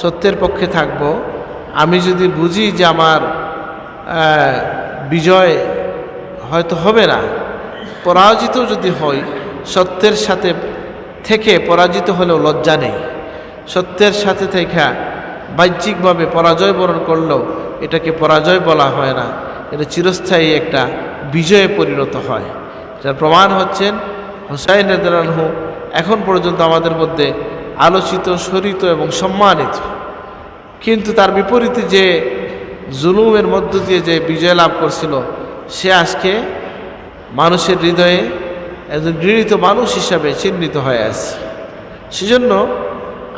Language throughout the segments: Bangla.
সত্যের পক্ষে থাকব। আমি যদি বুঝি যে আমার বিজয় হয়তো হবে না, পরাজিত যদি হই, সত্যের সাথে থেকে পরাজিত হলেও লজ্জা নেই। সত্যের সাথে থেকে বাহ্যিকভাবে পরাজয় বরণ করলেও এটাকে পরাজয় বলা হয় না, এটা চিরস্থায়ী একটা বিজয়ে পরিণত হয়। যার প্রমাণ হচ্ছেন হুসাইন রাদিয়াল্লাহু আনহু, এখন পর্যন্ত আমাদের মধ্যে আলোচিত, স্মরিত এবং সম্মানিত। কিন্তু তার বিপরীতে যে জুলুমের মধ্য দিয়ে যে বিজয় লাভ করছিল, সে আজকে মানুষের হৃদয়ে একজন ঘৃণিত মানুষ হিসাবে চিহ্নিত হয়ে আছে। সেজন্য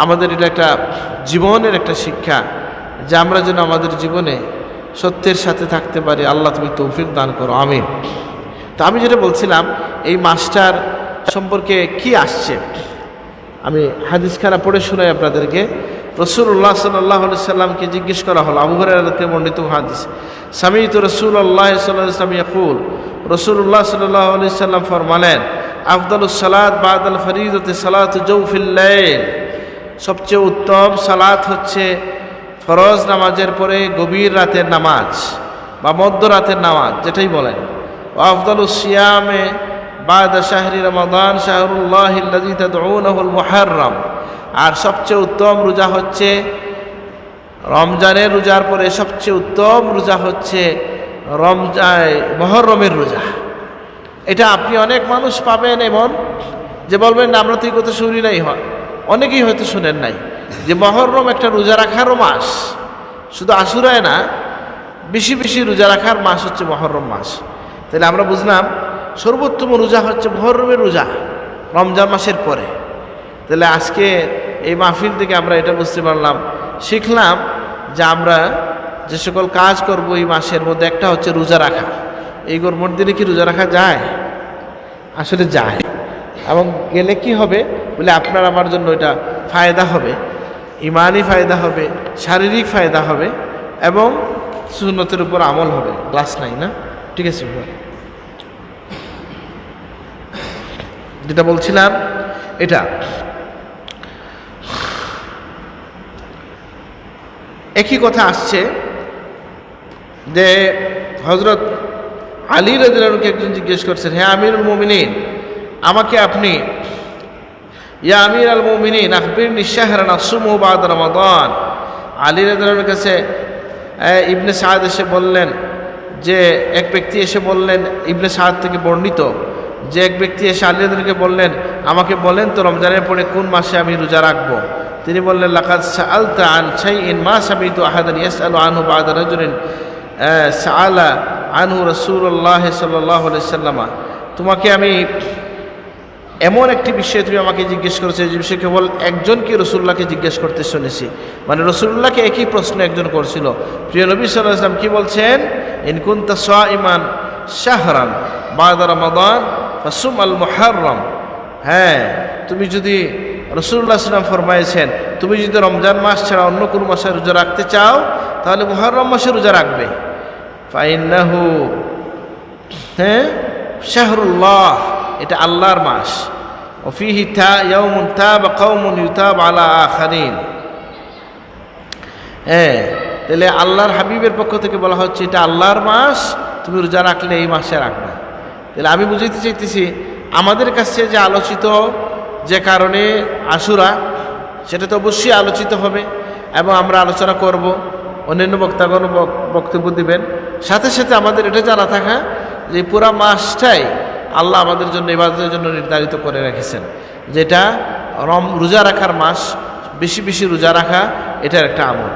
আমাদের এটা একটা জীবনের একটা শিক্ষা যে আমরা যেন আমাদের জীবনে সত্যের সাথে থাকতে পারি। আল্লাহ তুমি তৌফিক দান করো, আমিন। তো আমি যেটা বলছিলাম, এই মাসটার সম্পর্কে কি আসছে, আমি হাদিসখানা পড়ে শোনাই আপনাদেরকে। রাসূলুল্লাহ সাল্লাল্লাহু আলাইহি সাল্লামকে জিজ্ঞেস করা হলো, আবু হুরায়রা থেকে বর্ণিত হাদিস, সামি'তু রাসূলুল্লাহ সাল্লাল্লাহু আলাইহি ওয়াসাল্লাম ইয়াকুল, রাসূলুল্লাহ সাল্লাল্লাহু আলাইহি সাল্লাম ফরমালেন, আফদালুস সালাত বাদাল ফরিদাতি সালাতু জাওফিল লাইল, সবচেয়ে উত্তম সালাত হচ্ছে ফরজ নামাজের পরে গভীর রাতের নামাজ বা মধ্যরাতের নামাজ, যেটাই বলেন। আফদালুস সিয়ামে বাদা শাহরি রমাদান শাহরুল্লাহিল্লাযী তাদউনাহুল মুহাররম, আর সবচেয়ে উত্তম রোজা হচ্ছে রমজানের রোজার পরে সবচেয়ে উত্তম রোজা হচ্ছে মুহররমের রোজা। এটা আপনি অনেক মানুষ পাবেন এমন যে বলবেন না আমরা তো এই কথা শুনি নাই, হয় অনেকেই হয়তো শুনেন নাই যে মুহররম একটা রোজা রাখারও মাস, শুধু আশুরায় না, বেশি বেশি রোজা রাখার মাস হচ্ছে মুহররম মাস। তাহলে আমরা বুঝলাম সর্বোত্তম রোজা হচ্ছে মুহররমের রোজা, রমজান মাসের পরে। তাহলে আজকে এই মাহফিল থেকে আমরা এটা বুঝতে পারলাম, শিখলাম যে আমরা যে সকল কাজ করব এই মাসের মধ্যে একটা হচ্ছে রোজা রাখা। এই গরমের দিনে কি রোজা রাখা যায়? আসলে যায়। এবং গেলে কি হবে বলে আপনার আমার জন্য এটা ফায়দা হবে, ইমানি ফায়দা হবে, শারীরিক ফায়দা হবে এবং সুন্নতের উপর আমল হবে। ক্লাস নাই না? ঠিক আছে, যেটা বলছিলাম এটা একই কথা আসছে যে হযরত আলী রাদিয়াল্লাহু আনহুকে একজন জিজ্ঞেস করছেন, হে আমিরুল মুমিনিন, আমাকে আপনি, ইয়া আমির আল মুমিনিন আখবিরনি শাহরান আসুমু বা'দা রমাদান। আলী রাদিয়াল্লাহু আনহুর কাছে ইবনে সাদ এসে বললেন, যে এক ব্যক্তি এসে বললেন, ইবনে সাদ থেকে বর্ণিত যে এক ব্যক্তি এসে আলী রাদিয়াল্লাহু আনহুকে বললেন, আমাকে বলেন তো রমজানের পরে কোন মাসে আমি রোজা রাখবো। তিনি বললেন, লাকাদ সাআলতা আন শাইইন মা সামিতু আহাদান ইয়াসআলু আনহু বা'দা রাজুলিন সাআলা আনহু রাসূলুল্লাহ সাল্লাল্লাহু আলাইহি ওয়াসাল্লাম। তোমাকে আমি এমন একটি বিষয়ে তুমি আমাকে জিজ্ঞেস করেছো যে বিষয়ে কেবল একজনকে রাসূলুল্লাহকে জিজ্ঞেস করতে শুনেছি। মানে রাসূলুল্লাহকে একই প্রশ্ন একজন করছিল। প্রিয় নবী সাল্লাল্লাহু আলাইহি ওয়াসাল্লাম কি বলছেন? ইন কুনতা সাইমান শাহরান বা'দা রমাদান ফাসুম আল মুহাররম। হ্যাঁ, তুমি যদি, রাসূলুল্লাহ সাল্লাল্লাহু আলাইহি ওয়াসাল্লাম ফরমায়েছেন, তুমি যদি রমজান মাস ছাড়া অন্য কোনো মাসে রোজা রাখতে চাও তাহলে মুহররম মাসে রোজা রাখবে। ফাইন্নাহু, হ্যাঁ, শাহরুল্লাহ, এটা আল্লাহর মাস। ওফিহি ইয়াউমুন তাবা কওমুন ইউতাব আলা আখারিন। হ্যাঁ, তাহলে আল্লাহর হাবিবের পক্ষ থেকে বলা হচ্ছে এটা আল্লাহর মাস, তুমি রোজা রাখলে এই মাসে রাখবে। তাহলে আমি বুঝাইতে চাইতেছি, আমাদের কাছে যে আলোচিত যে কারণে আশুরা, সেটা তো অবশ্যই আলোচিত হবে এবং আমরা আলোচনা করব, অন্যান্য বক্তাগণ বক্তব্য দিবেন। সাথে সাথে আমাদের এটা জানা থাকা যে পুরা মাসটাই আল্লাহ আমাদের জন্য ইবাদতের জন্য নির্ধারিত করে রেখেছেন, যেটা রোজা রাখার মাস, বেশি বেশি রোজা রাখা এটার একটা আমল।